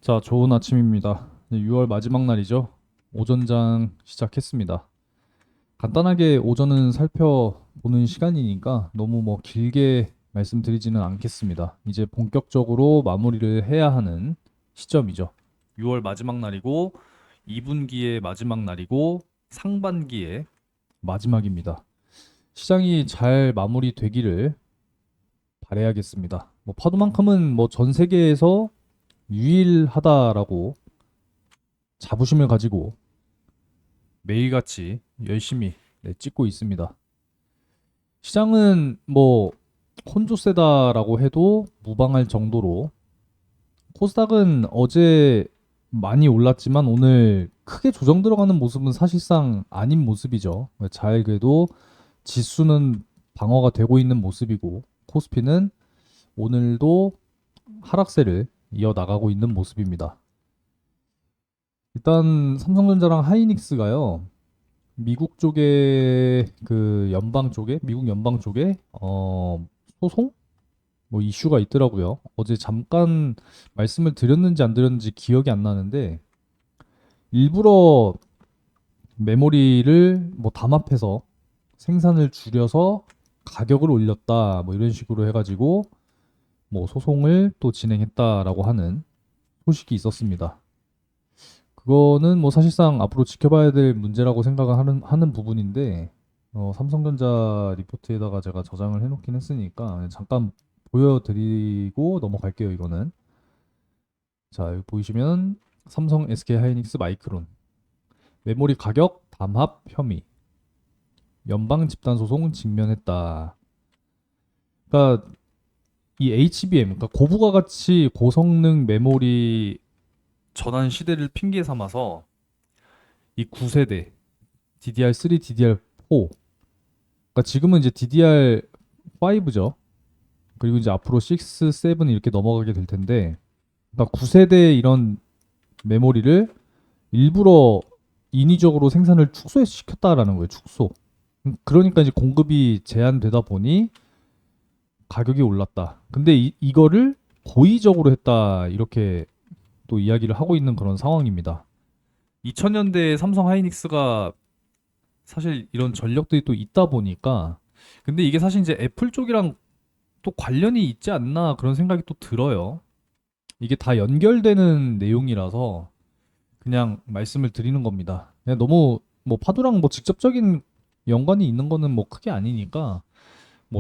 자, 좋은 아침입니다. 6월 마지막 날이죠. 오전장 시작했습니다. 간단하게 오전은 살펴보는 시간이니까 너무 길게 말씀드리지는 않겠습니다. 이제 본격적으로 마무리를 해야 하는 시점이죠. 6월 마지막 날이고 2분기의 마지막 날이고 상반기의 마지막입니다. 시장이 잘 마무리되기를 바라야겠습니다. 파도만큼은 전 세계에서 유일하다라고 자부심을 가지고 매일같이 열심히 찍고 있습니다. 시장은 혼조세다라고 해도 무방할 정도로 코스닥은 어제 많이 올랐지만 오늘 크게 조정 들어가는 모습은 사실상 아닌 모습이죠. 잘 그래도 지수는 방어가 되고 있는 모습이고 코스피는 오늘도 하락세를 이어나가고 있는 모습입니다. 일단 삼성전자랑 하이닉스가요. 미국 쪽에 연방 쪽에 미국 연방 쪽에 소송 이슈가 있더라고요. 어제 잠깐 말씀을 드렸는지 안 드렸는지 기억이 안 나는데 일부러 메모리를 담합해서 생산을 줄여서 가격을 올렸다 이런 식으로 해가지고 소송을 또 진행했다라고 하는 소식이 있었습니다. 그거는 사실상 앞으로 지켜봐야 될 문제라고 생각을 하는 부분인데 삼성전자 리포트에다가 제가 저장을 해놓긴 했으니까 잠깐 보여드리고 넘어갈게요. 이거는 자, 여기 보이시면 삼성, SK 하이닉스, 마이크론 메모리 가격 담합 혐의 연방 집단 소송 직면했다. 그러니까 이 HBM, 그러니까 고부가 가치 고성능 메모리 전환 시대를 핑계 삼아서 이 9세대 DDR3, DDR4, 그러니까 지금은 이제 DDR5죠. 그리고 이제 앞으로 6, 7 이렇게 넘어가게 될 텐데, 그러니까 9세대 이런 메모리를 일부러 인위적으로 생산을 축소시켰다라는 거예요. 축소. 그러니까 이제 공급이 제한되다 보니 가격이 올랐다. 근데 이거를 고의적으로 했다 이렇게 또 이야기를 하고 있는 그런 상황입니다. 2000년대에 삼성 하이닉스가 사실 이런 전력들이 또 있다 보니까 근데 이게 사실 이제 애플 쪽이랑 또 관련이 있지 않나 그런 생각이 또 들어요. 이게 다 연결되는 내용이라서 그냥 말씀을 드리는 겁니다. 그냥 너무 파도랑 직접적인 연관이 있는 거는 크게 아니니까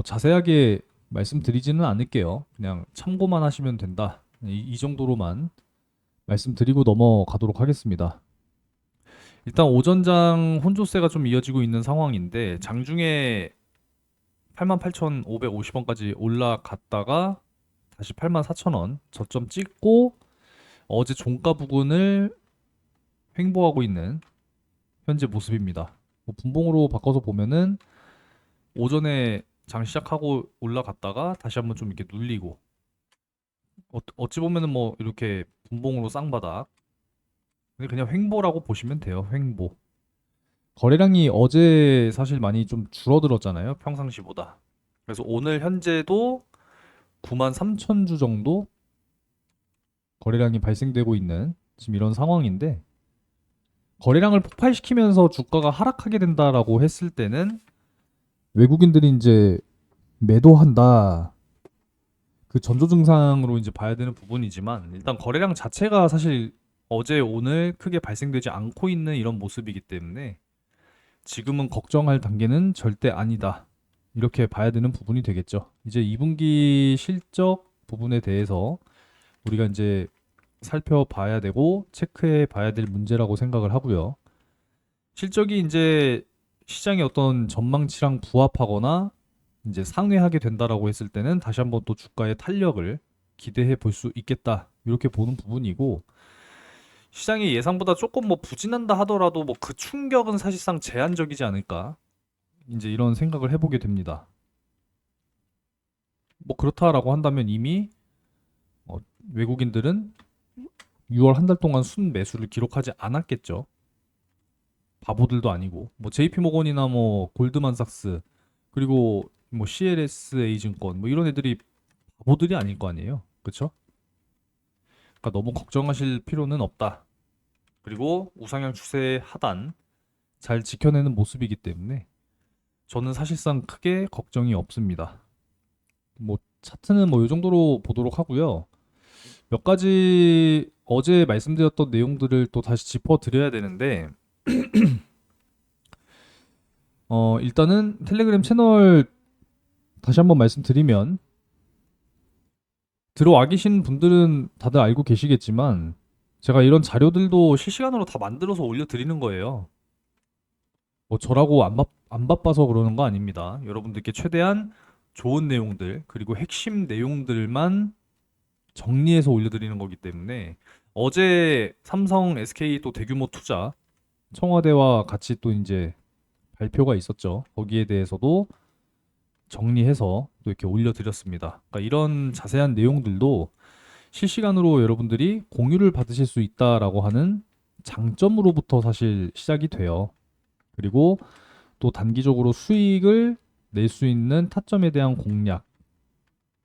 자세하게 말씀드리지는 않을게요. 그냥 참고만 하시면 된다. 이 정도로만 말씀드리고 넘어가도록 하겠습니다. 일단 오전장 혼조세가 좀 이어지고 있는 상황인데 장중에 88,550원까지 올라갔다가 다시 84,000원 저점 찍고 어제 종가 부근을 횡보하고 있는 현재 모습입니다. 분봉으로 바꿔서 보면은 오전에 장 시작하고 올라갔다가 다시 한번 좀 이렇게 눌리고 어찌 보면은 이렇게 분봉으로 쌍바닥 근데 그냥 횡보라고 보시면 돼요. 횡보. 거래량이 어제 사실 많이 좀 줄어들었잖아요. 평상시보다. 그래서 오늘 현재도 9만 3천 주 정도 거래량이 발생되고 있는 지금 이런 상황인데 거래량을 폭발시키면서 주가가 하락하게 된다라고 했을 때는 외국인들이 이제 매도한다. 그 전조 증상으로 이제 봐야 되는 부분이지만 일단 거래량 자체가 사실 어제 오늘 크게 발생되지 않고 있는 이런 모습이기 때문에 지금은 걱정할 단계는 절대 아니다. 이렇게 봐야 되는 부분이 되겠죠. 이제 2분기 실적 부분에 대해서 우리가 이제 살펴봐야 되고 체크해 봐야 될 문제라고 생각을 하고요. 실적이 이제 시장의 어떤 전망치랑 부합하거나 이제 상회하게 된다라고 했을 때는 다시 한번 또 주가의 탄력을 기대해 볼 수 있겠다. 이렇게 보는 부분이고 시장이 예상보다 조금 부진한다 하더라도 그 충격은 사실상 제한적이지 않을까. 이제 이런 생각을 해보게 됩니다. 그렇다라고 한다면 이미 어, 외국인들은 6월 한 달 동안 순 매수를 기록하지 않았겠죠. 바보들도 아니고 JP 모건이나 골드만삭스 그리고 CLSA 증권 이런 애들이 바보들이 아닐 거 아니에요. 그렇죠? 그러니까 너무 걱정하실 필요는 없다. 그리고 우상향 추세 하단 잘 지켜내는 모습이기 때문에 저는 사실상 크게 걱정이 없습니다. 뭐 차트는 뭐 이 정도로 보도록 하고요. 몇 가지 어제 말씀드렸던 내용들을 또 다시 짚어드려야 되는데 일단은 텔레그램 채널 다시 한번 말씀드리면 들어와 계신 분들은 다들 알고 계시겠지만 제가 이런 자료들도 실시간으로 다 만들어서 올려드리는 거예요. 뭐 저라고 안 바빠서 그러는 거 아닙니다. 여러분들께 최대한 좋은 내용들 그리고 핵심 내용들만 정리해서 올려드리는 거기 때문에 어제 삼성, SK 또 대규모 투자 청와대와 같이 또 이제 발표가 있었죠. 거기에 대해서도 정리해서 또 이렇게 올려드렸습니다. 그러니까 이런 자세한 내용들도 실시간으로 여러분들이 공유를 받으실 수 있다라고 하는 장점으로부터 사실 시작이 돼요. 그리고 또 단기적으로 수익을 낼 수 있는 타점에 대한 공략.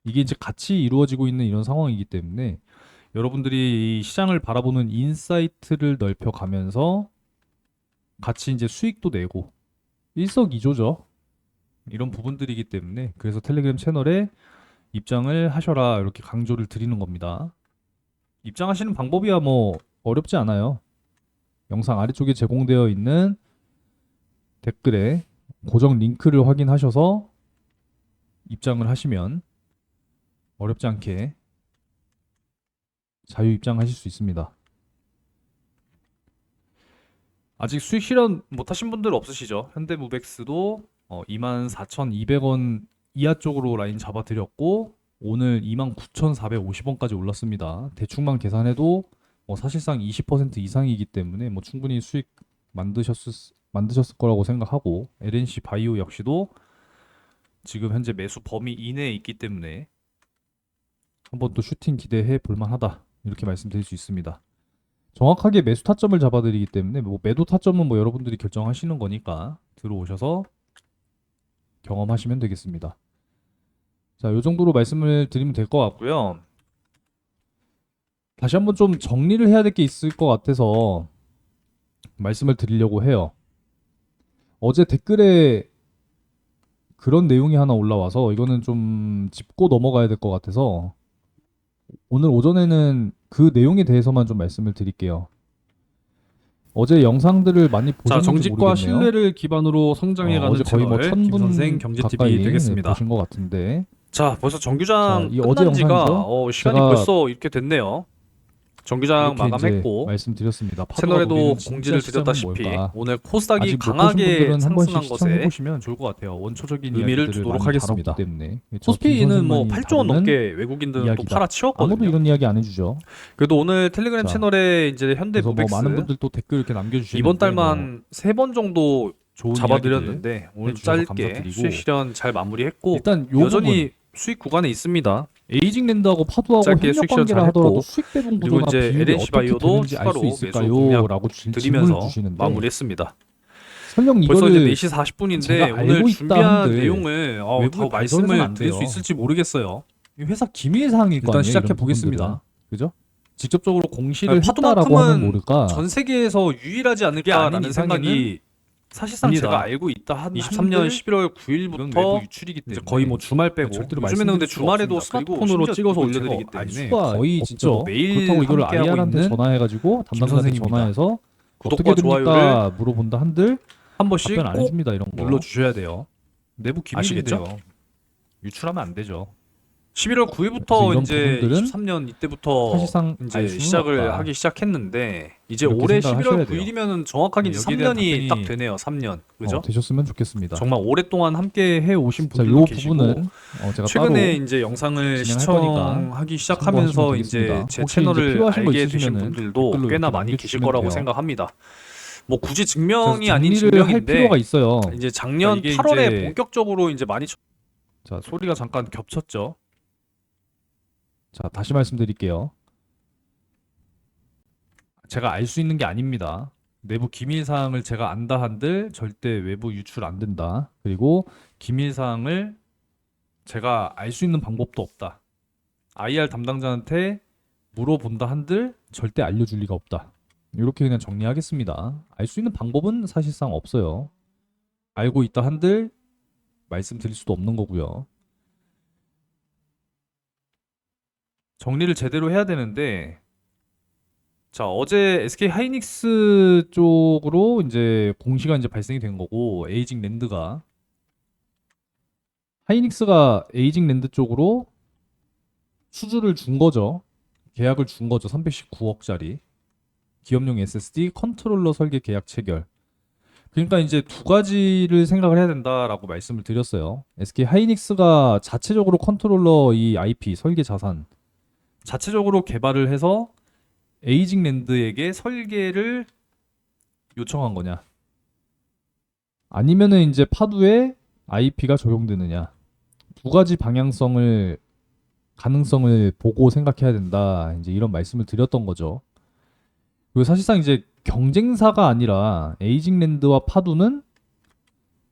이게 이제 같이 이루어지고 있는 이런 상황이기 때문에 여러분들이 이 시장을 바라보는 인사이트를 넓혀가면서 같이 이제 수익도 내고 일석이조죠. 이런 부분들이기 때문에 그래서 텔레그램 채널에 입장을 하셔라 이렇게 강조를 드리는 겁니다. 입장하시는 방법이야 뭐 어렵지 않아요. 영상 아래쪽에 제공되어 있는 댓글에 고정 링크를 확인하셔서 입장을 하시면 어렵지 않게 자유 입장하실 수 있습니다. 아직 수익 실현 못하신 분들 없으시죠? 현대무백스도 24,200원 이하 쪽으로 라인 잡아드렸고 오늘 29,450원까지 올랐습니다. 대충만 계산해도 사실상 20% 이상이기 때문에 충분히 수익 만드셨을 거라고 생각하고 LNC 바이오 역시도 지금 현재 매수 범위 이내에 있기 때문에 한번 또 슈팅 기대해 볼만하다 이렇게 말씀드릴 수 있습니다. 정확하게 매수 타점을 잡아드리기 때문에 매도 타점은 여러분들이 결정하시는 거니까 들어오셔서 경험하시면 되겠습니다. 자, 요 정도로 말씀을 드리면 될 것 같고요. 다시 한번 좀 정리를 해야 될 게 있을 것 같아서 말씀을 드리려고 해요. 어제 댓글에 그런 내용이 하나 올라와서 이거는 좀 짚고 넘어가야 될 것 같아서 오늘 오전에는 그 내용에 대해서만 좀 말씀을 드릴게요. 어제 영상들을 많이 자, 보셨는지 정직과 모르겠네요. 신뢰를 기반으로 성장해가는 어제 거의 채널 1000분 김선생 경제TV 가까이 되겠습니다. 보신 것 같은데 자, 벌써 자, 정규장 이 어제 끝난 지가 영상이죠. 시간이 제가 벌써 이렇게 됐네요. 정규장 이렇게 이제 마감했고 말씀드렸습니다. 파도가 채널에도 노리는 진짜 공지를 시장은 드렸다시피 뭘까? 오늘 코스닥이 아직 못 보신 강하게 분들은 한 번씩 상승한 시청해 것에 보시면 좋을 것 같아요. 원초적인 의미를 이야기들을 두도록 많이 하겠습니다. 다뤘기 때문에 코스피는 뭐 김선생만이 8조 원 다루는 넘게 외국인들은 또 이야기다. 아무도 팔아치웠거든요. 이런 이야기 안 해주죠. 그래도 오늘 텔레그램 자, 채널에 이제 그래서 현대무백스 많은 분들 또 댓글 이렇게 남겨주시는데 이번 달만 3번 정도 좋은 잡아드렸는데 오늘 해주셔서 짧게 감사드리고 수익 실현 잘 마무리했고 일단 요 여전히 수익 구간에 있습니다. 에이징랜드하고 파도하고 짧게 협력 수익 실현 관계라 잘했고, 하더라도 수익 배분 그리고 구조나 이제 비율이 LNC 어떻게 바이오도 되는지 알 수 추가로 매수 있을까요? 공략 라고 질문을 드리면서 주시는데 마무리했습니다. 설령 벌써 이제 이거를 4시 40분인데 제가 오늘 알고 있다 준비한 한들 내용을 외부에 더 발설해서는 말씀을 안 드릴 수 돼요. 있을지 모르겠어요. 이 회사 기밀 사항일 거 일단 아니에요. 시작해 이런 보겠습니다. 부분들은. 그죠? 직접적으로 공시를 했다라고 하면 파도만큼은 모를까. 전 세계에서 유일하지 않을까라는 생각이 사실상 합니다. 제가 알고 있다 한 23년 11월 외부 9일부터 유출이기 이제 때문에 거의 뭐 주말 빼고 절대로 요즘에는 근데 말씀드릴 수가 주말에도 없습니다. 그리고 스마트폰으로 심지어 찍어서 이걸 올려드리기 제가 알 때문에 수가 거의 없죠. 진짜 뭐 매일 그렇다고 이걸 함께하고 IR한테 있는 전화해가지고 담당자한테 김선생입니다. 전화해서 구독과 어떻게 좋아요를 됩니까 물어본다 한들 한 번씩 답변 안 꼭 해줍니다. 이런 거 눌러주셔야 돼요. 내부 아시겠죠? 기밀인데요. 유출하면 안 되죠. 11월 그래서 9일부터 이런 이제 부분들은 23년 이때부터 사실상 이제 알 수는 시작을 없다. 하기 시작했는데 이제 이렇게 올해 생각하셔야 11월 돼요. 9일이면은 정확하게 이제 네, 여기에 대한 3년이 답변이 딱 되네요. 3년. 그죠? 되셨으면 좋겠습니다. 정말 오랫동안 함께 해 오신 자, 분들도 요 계시고 부분은 제가 최근에 따로 이제 영상을 진행할 거니까 시청하기 시작하면서 참고하시면 이제 되겠습니다. 제 혹시 채널을 이제 필요하신 거 알게 되신 있으시면은 분들도 댓글로 꽤나 이렇게 많이 계실 남겨주시면 거라고 돼요. 생각합니다. 뭐 굳이 그래서 증명이 아닌 정리를 할 증명인데 필요가 있어요. 이제 작년 이게 8월에 이제 본격적으로 이제 많이 자, 소리가 잠깐 겹쳤죠. 자, 다시 말씀드릴게요. 제가 알 수 있는 게 아닙니다. 내부 기밀 사항을 제가 안다 한들 절대 외부 유출 안 된다. 그리고 기밀 사항을 제가 알 수 있는 방법도 없다. IR 담당자한테 물어본다 한들 절대 알려줄 리가 없다. 이렇게 그냥 정리하겠습니다. 알 수 있는 방법은 사실상 없어요. 알고 있다 한들 말씀드릴 수도 없는 거고요. 정리를 제대로 해야 되는데, 자, 어제 SK 하이닉스 쪽으로 이제 공시가 이제 발생이 된 거고, 에이징 랜드가 하이닉스가 에이징 랜드 쪽으로 수주를 준 거죠. 계약을 준 거죠. 319억짜리 기업용 SSD 컨트롤러 설계 계약 체결. 그러니까 이제 두 가지를 생각을 해야 된다라고 말씀을 드렸어요. SK 하이닉스가 자체적으로 컨트롤러 이 IP 설계 자산 자체적으로 개발을 해서 에이징 랜드에게 설계를 요청한 거냐. 아니면은 이제 파두에 IP가 적용되느냐. 두 가지 방향성을 가능성을 보고 생각해야 된다. 이제 이런 말씀을 드렸던 거죠. 그리고 사실상 이제 경쟁사가 아니라 에이징랜드와 파두는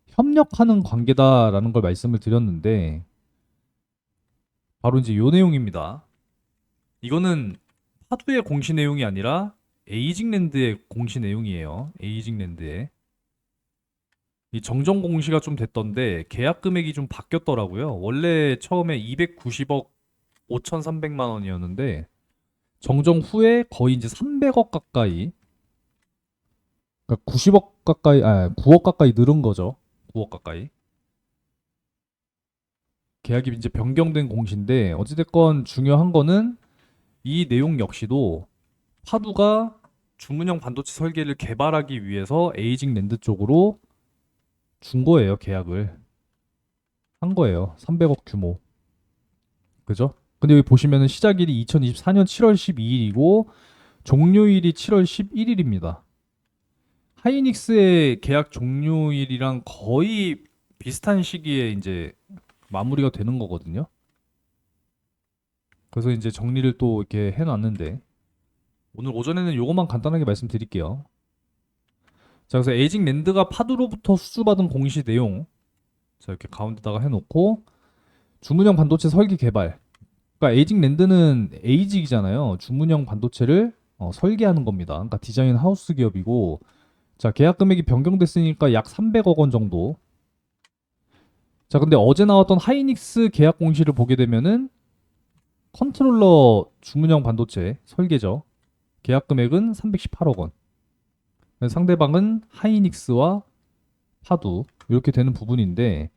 협력하는 관계다라는 걸 말씀을 드렸는데 바로 이제 요 내용입니다. 이거는 파두의 공시 내용이 아니라 에이징 랜드의 공시 내용이에요. 에이징 랜드의. 이 정정 공시가 좀 됐던데 계약 금액이 좀 바뀌었더라고요. 원래 처음에 290억 5,300만 원이었는데 정정 후에 거의 이제 300억 가까이, 그러니까 90억 가까이, 9억 가까이 늘은 거죠. 9억 가까이. 계약이 이제 변경된 공시인데 어찌됐건 중요한 거는 이 내용 역시도 파두가 주문형 반도체 설계를 개발하기 위해서 에이징 랜드 쪽으로 준 거예요. 계약을 한 거예요. 300억 규모. 그죠? 근데 여기 보시면은 시작일이 2024년 7월 12일이고 종료일이 7월 11일입니다. 하이닉스의 계약 종료일이랑 거의 비슷한 시기에 이제 마무리가 되는 거거든요. 그래서 이제 정리를 또 이렇게 해놨는데 오늘 오전에는 요것만 간단하게 말씀드릴게요. 자, 그래서 에이징 랜드가 파두로부터 수주받은 공시 내용, 자 이렇게 가운데다가 해놓고 주문형 반도체 설계 개발. 그러니까 에이징 랜드는 에이직이잖아요. 주문형 반도체를 설계하는 겁니다. 그러니까 디자인 하우스 기업이고, 자 계약 금액이 변경됐으니까 약 300억 원 정도. 자 근데 어제 나왔던 하이닉스 계약 공시를 보게 되면은 컨트롤러 주문형 반도체 설계죠. 계약 금액은 318억 원. 상대방은 하이닉스와 파두 이렇게 되는 부분인데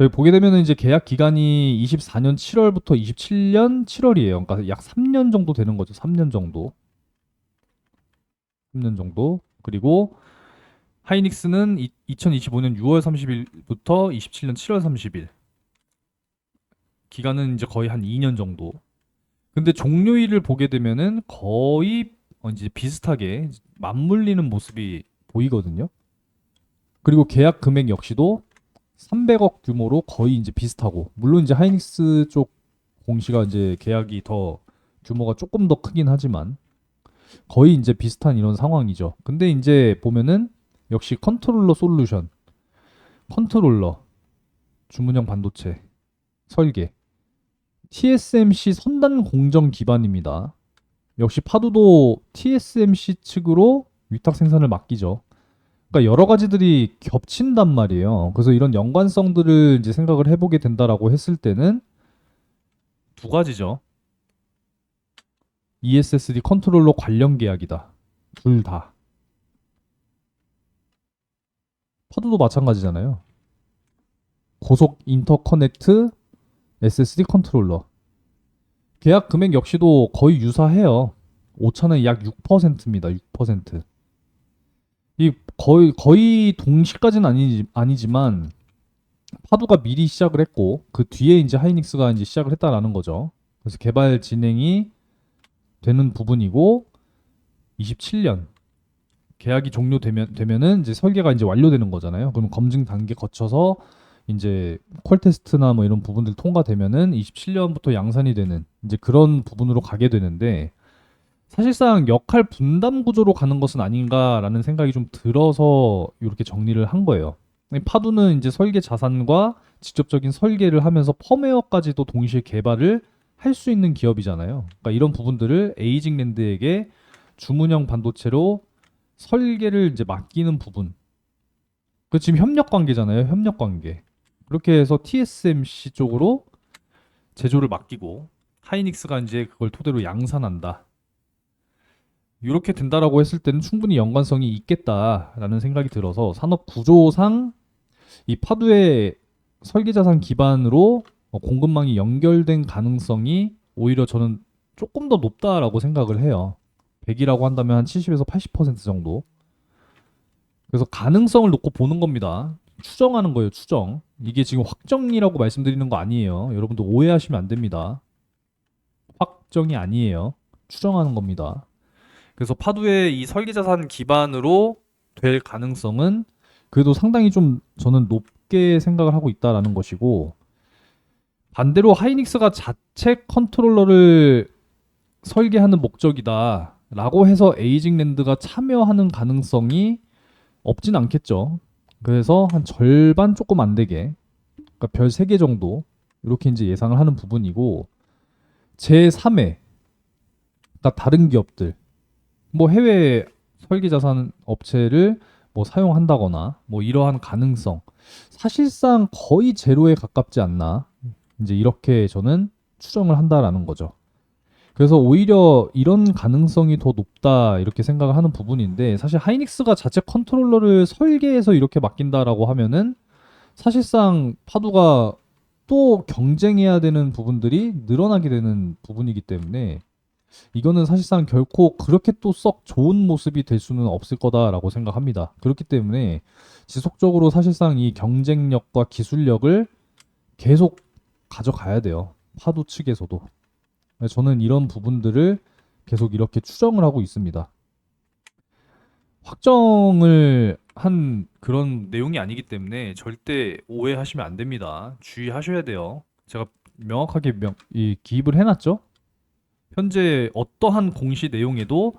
여기 보게 되면 이제 계약 기간이 24년 7월부터 27년 7월이에요. 그러니까 약 3년 정도 되는 거죠. 3년 정도. 3년 정도. 그리고 하이닉스는 2025년 6월 30일부터 27년 7월 30일. 기간은 이제 거의 한 2년 정도. 근데 종료일을 보게 되면은 거의 이제 비슷하게 맞물리는 모습이 보이거든요. 그리고 계약 금액 역시도 300억 규모로 거의 이제 비슷하고, 물론 이제 하이닉스 쪽 공시가 이제 계약이 더 규모가 조금 더 크긴 하지만 거의 이제 비슷한 이런 상황이죠. 근데 이제 보면은 역시 컨트롤러 솔루션, 컨트롤러, 주문형 반도체, 설계, TSMC 선단 공정 기반입니다. 역시 파두도 TSMC 측으로 위탁 생산을 맡기죠. 그러니까 여러 가지들이 겹친단 말이에요. 그래서 이런 연관성들을 이제 생각을 해보게 된다라고 했을 때는 두 가지죠. ESSD 컨트롤러 관련 계약이다. 둘 다. 파두도 마찬가지잖아요. 고속 인터커넥트 SSD 컨트롤러. 계약 금액 역시도 거의 유사해요. 오차는 약 6%입니다. 6%. 이 거의 동시까지는 아니지만 파두가 미리 시작을 했고 그 뒤에 이제 하이닉스가 이제 시작을 했다라는 거죠. 그래서 개발 진행이 되는 부분이고 27년 계약이 종료되면은 이제 설계가 이제 완료되는 거잖아요. 그럼 검증 단계 거쳐서 이제 퀄 테스트나 뭐 이런 부분들 통과되면은 27년부터 양산이 되는 이제 그런 부분으로 가게 되는데 사실상 역할 분담 구조로 가는 것은 아닌가라는 생각이 좀 들어서 이렇게 정리를 한 거예요. 파두는 이제 설계 자산과 직접적인 설계를 하면서 펌웨어까지도 동시에 개발을 할 수 있는 기업이잖아요. 그러니까 이런 부분들을 에이징랜드에게 주문형 반도체로 설계를 이제 맡기는 부분. 그 지금 협력 관계잖아요. 협력 관계. 그렇게 해서 TSMC 쪽으로 제조를 맡기고 하이닉스가 이제 그걸 토대로 양산한다. 이렇게 된다라고 했을 때는 충분히 연관성이 있겠다라는 생각이 들어서 산업 구조상 이 파두의 설계 자산 기반으로 공급망이 연결된 가능성이 오히려 저는 조금 더 높다라고 생각을 해요. 100이라고 한다면 한 70에서 80% 정도. 그래서 가능성을 놓고 보는 겁니다. 추정하는 거예요, 추정. 이게 지금 확정이라고 말씀드리는 거 아니에요. 여러분들 오해하시면 안 됩니다. 확정이 아니에요. 추정하는 겁니다. 그래서 파두의 이 설계 자산 기반으로 될 가능성은 그래도 상당히 좀 저는 높게 생각을 하고 있다라는 것이고, 반대로 하이닉스가 자체 컨트롤러를 설계하는 목적이다라고 해서 에이징랜드가 참여하는 가능성이 없진 않겠죠. 그래서 한 절반 조금 안 되게, 그러니까 별 3개 정도 이렇게 이제 예상을 하는 부분이고, 제3의 그러니까 다른 기업들, 뭐 해외 설계 자산 업체를 뭐 사용한다거나 뭐 이러한 가능성, 사실상 거의 제로에 가깝지 않나, 이제 이렇게 저는 추정을 한다라는 거죠. 그래서 오히려 이런 가능성이 더 높다 이렇게 생각을 하는 부분인데, 사실 하이닉스가 자체 컨트롤러를 설계해서 이렇게 맡긴다라고 하면은 사실상 파두가 또 경쟁해야 되는 부분들이 늘어나게 되는 부분이기 때문에 이거는 사실상 결코 그렇게 또 썩 좋은 모습이 될 수는 없을 거다라고 생각합니다. 그렇기 때문에 지속적으로 사실상 이 경쟁력과 기술력을 계속 가져가야 돼요. 파도 측에서도. 저는 이런 부분들을 계속 이렇게 추정을 하고 있습니다. 확정을 한 그런 내용이 아니기 때문에 절대 오해하시면 안 됩니다. 주의하셔야 돼요. 제가 명확하게 이 기입을 해놨죠. 현재 어떠한 공시 내용에도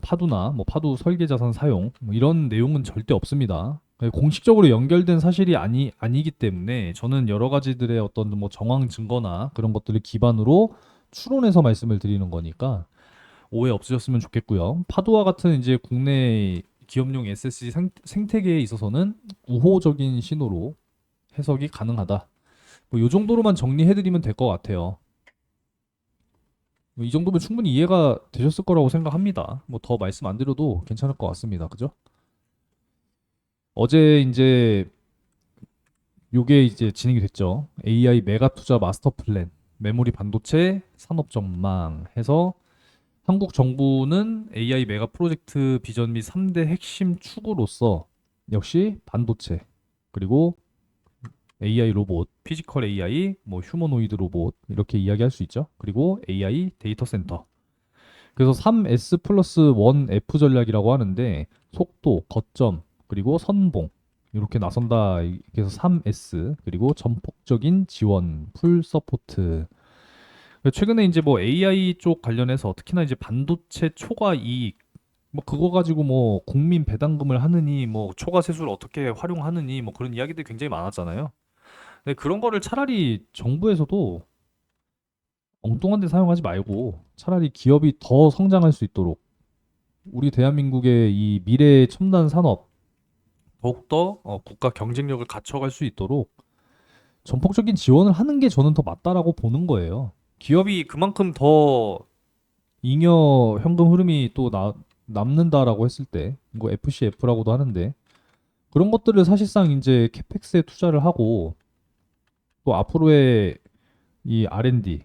파두나 뭐 파두 설계 자산 사용 뭐 이런 내용은 절대 없습니다. 공식적으로 연결된 사실이 아니기 때문에 저는 여러 가지들의 어떤 뭐 정황 증거나 그런 것들을 기반으로 추론해서 말씀을 드리는 거니까 오해 없으셨으면 좋겠고요. 파두와 같은 이제 국내 기업용 SSD 생태계에 있어서는 우호적인 신호로 해석이 가능하다. 뭐 이 정도로만 정리해드리면 될 것 같아요. 뭐이 정도면 충분히 이해가 되셨을 거라고 생각합니다. 뭐 더 말씀 안 드려도 괜찮을 것 같습니다. 그죠? 어제 이제 요게 이제 진행이 됐죠. AI 메가 투자 마스터 플랜, 메모리 반도체 산업 전망 해서 한국 정부는 AI 메가 프로젝트 비전 및 3대 핵심 축으로서 역시 반도체, 그리고 AI 로봇, 피지컬 AI, 뭐 휴머노이드 로봇 이렇게 이야기할 수 있죠. 그리고 AI 데이터 센터. 그래서 3S 플러스 1F 전략이라고 하는데 속도, 거점, 그리고 선봉 이렇게 나선다. 그래서 3S 그리고 전폭적인 지원, 풀 서포트. 최근에 이제 뭐 AI 쪽 관련해서 특히나 이제 반도체 초과 이익 뭐 그거 가지고 뭐 국민 배당금을 하느니 뭐 초과 세수를 어떻게 활용하느니 뭐 그런 이야기들이 굉장히 많았잖아요. 근데 그런 거를 차라리 정부에서도 엉뚱한 데 사용하지 말고 차라리 기업이 더 성장할 수 있도록 우리 대한민국의 이 미래 첨단 산업 더욱더 국가 경쟁력을 갖춰갈 수 있도록 전폭적인 지원을 하는 게 저는 더 맞다라고 보는 거예요. 기업이 그만큼 더 잉여 현금 흐름이 또 남는다라고 했을 때 이거 FCF라고도 하는데 그런 것들을 사실상 이제 캐펙스에 투자를 하고 또 앞으로의 이 R&D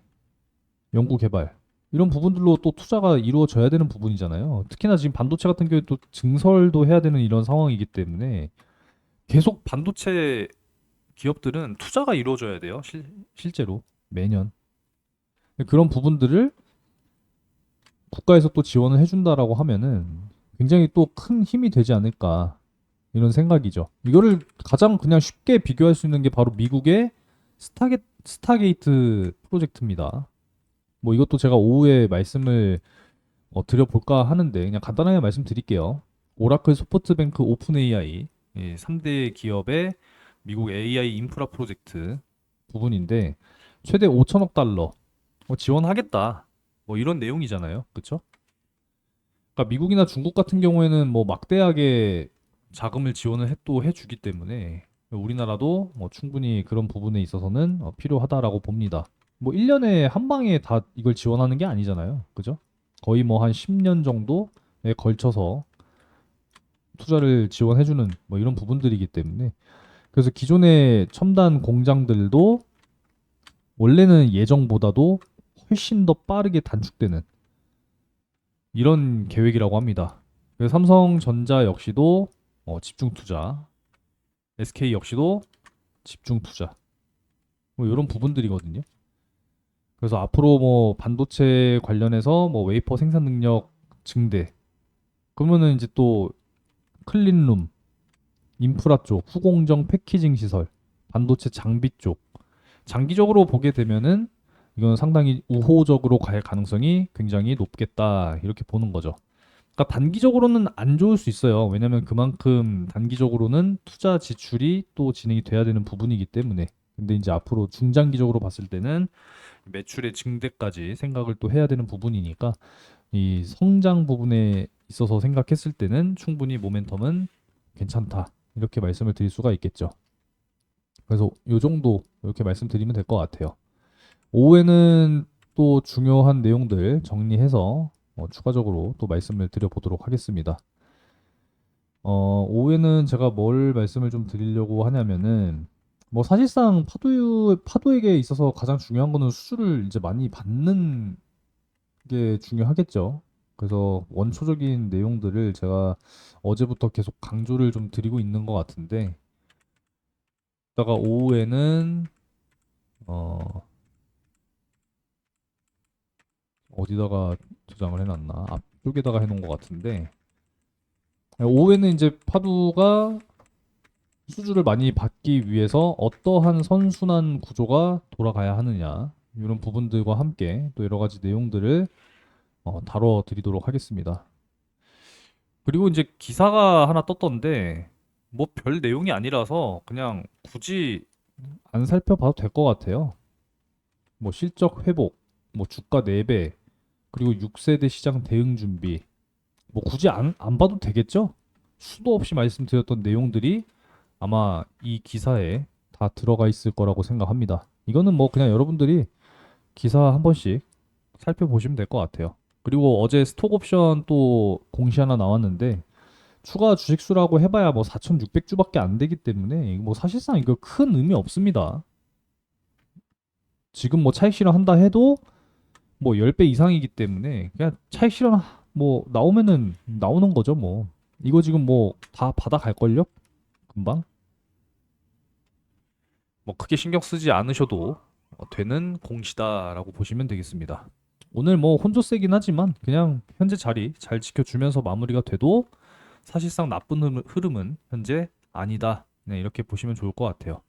연구 개발 이런 부분들로 또 투자가 이루어져야 되는 부분이잖아요. 특히나 지금 반도체 같은 경우에 또 증설도 해야 되는 이런 상황이기 때문에 계속 반도체 기업들은 투자가 이루어져야 돼요. 실제로 매년 그런 부분들을 국가에서 또 지원을 해준다라고 하면은 굉장히 또 큰 힘이 되지 않을까 이런 생각이죠. 이거를 가장 그냥 쉽게 비교할 수 있는 게 바로 미국의 스타게이트 프로젝트입니다. 뭐 이것도 제가 오후에 말씀을 드려볼까 하는데 그냥 간단하게 말씀드릴게요. 오라클, 소프트뱅크, 오픈 AI 3대 기업의 미국 AI 인프라 프로젝트 부분인데 최대 5천억 달러 지원하겠다. 뭐 이런 내용이잖아요. 그쵸? 그러니까 미국이나 중국 같은 경우에는 뭐 막대하게 자금을 지원을 또 해주기 때문에 우리나라도 뭐 충분히 그런 부분에 있어서는 필요하다라고 봅니다. 뭐 1년에 한 방에 다 이걸 지원하는 게 아니잖아요. 그죠? 거의 뭐 한 10년 정도에 걸쳐서 투자를 지원해주는 뭐 이런 부분들이기 때문에 그래서 기존의 첨단 공장들도 원래는 예정보다도 훨씬 더 빠르게 단축되는 이런 계획이라고 합니다. 그래서 삼성전자 역시도 집중 투자, SK 역시도 집중 투자, 뭐 이런 부분들이거든요. 그래서 앞으로 뭐 반도체 관련해서 뭐 웨이퍼 생산 능력 증대, 그러면은 이제 또 클린룸, 인프라 쪽, 후공정 패키징 시설, 반도체 장비 쪽, 장기적으로 보게 되면은 이건 상당히 우호적으로 갈 가능성이 굉장히 높겠다 이렇게 보는 거죠. 그러니까 단기적으로는 안 좋을 수 있어요. 왜냐면 그만큼 단기적으로는 투자 지출이 또 진행이 돼야 되는 부분이기 때문에. 근데 이제 앞으로 중장기적으로 봤을 때는 매출의 증대까지 생각을 또 해야 되는 부분이니까 이 성장 부분에 있어서 생각했을 때는 충분히 모멘텀은 괜찮다. 이렇게 말씀을 드릴 수가 있겠죠. 그래서 요 정도 이렇게 말씀드리면 될 것 같아요. 오후에는 또 중요한 내용들 정리해서 추가적으로 또 말씀을 드려보도록 하겠습니다. 오후에는 제가 뭘 말씀을 좀 드리려고 하냐면은 뭐 사실상 파도에게 있어서 가장 중요한 거는 수주를 이제 많이 받는 게 중요하겠죠. 그래서 원초적인 내용들을 제가 어제부터 계속 강조를 좀 드리고 있는 것 같은데, 이따가 오후에는 어, 어디다가 저장을 해놨나? 앞쪽에다가 해놓은 것 같은데, 오후에는 이제 파두가 수주를 많이 받기 위해서 어떠한 선순환 구조가 돌아가야 하느냐, 이런 부분들과 함께 또 여러 가지 내용들을 다뤄드리도록 하겠습니다. 그리고 이제 기사가 하나 떴던데, 뭐 별 내용이 아니라서 그냥 굳이 안 살펴봐도 될 것 같아요. 뭐 실적 회복, 뭐 주가 4배, 그리고 6세대 시장 대응 준비, 뭐 굳이 안 봐도 되겠죠? 수도 없이 말씀드렸던 내용들이 아마 이 기사에 다 들어가 있을 거라고 생각합니다. 이거는 뭐 그냥 여러분들이 기사 한 번씩 살펴보시면 될 것 같아요. 그리고 어제 스톡 옵션 또 공시 하나 나왔는데 추가 주식수라고 해봐야 뭐 4,600주밖에 안 되기 때문에 뭐 사실상 이거 큰 의미 없습니다. 지금 뭐 차익 실현한다 해도 뭐 10배 이상이기 때문에 그냥 차익 실현 뭐 나오면은 나오는 거죠 뭐. 이거 지금 뭐 다 받아갈걸요? 금방? 뭐 크게 신경 쓰지 않으셔도 되는 공시다라고 보시면 되겠습니다. 오늘 뭐 혼조세긴 하지만 그냥 현재 자리 잘 지켜주면서 마무리가 돼도 사실상 나쁜 흐름은 현재 아니다. 네, 이렇게 보시면 좋을 것 같아요.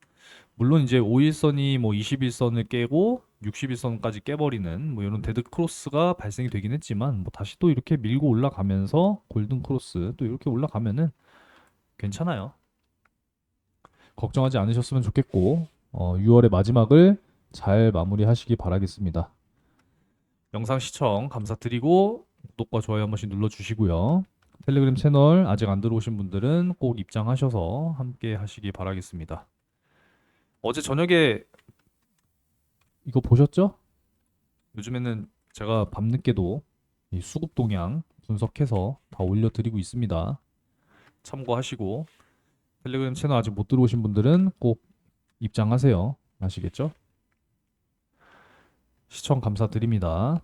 물론 이제 5일선이 뭐 21선을 깨고 61선까지 깨버리는 뭐 이런 데드 크로스가 발생이 되긴 했지만 뭐 다시 또 이렇게 밀고 올라가면서 골든 크로스 또 이렇게 올라가면은 괜찮아요. 걱정하지 않으셨으면 좋겠고 6월의 마지막을 잘 마무리하시기 바라겠습니다. 영상 시청 감사드리고 구독과 좋아요 한 번씩 눌러주시고요. 텔레그램 채널 아직 안 들어오신 분들은 꼭 입장하셔서 함께 하시기 바라겠습니다. 어제 저녁에 이거 보셨죠? 요즘에는 제가 밤늦게도 이 수급 동향 분석해서 다 올려드리고 있습니다. 참고하시고 텔레그램 채널 아직 못 들어오신 분들은 꼭 입장하세요. 아시겠죠? 시청 감사드립니다.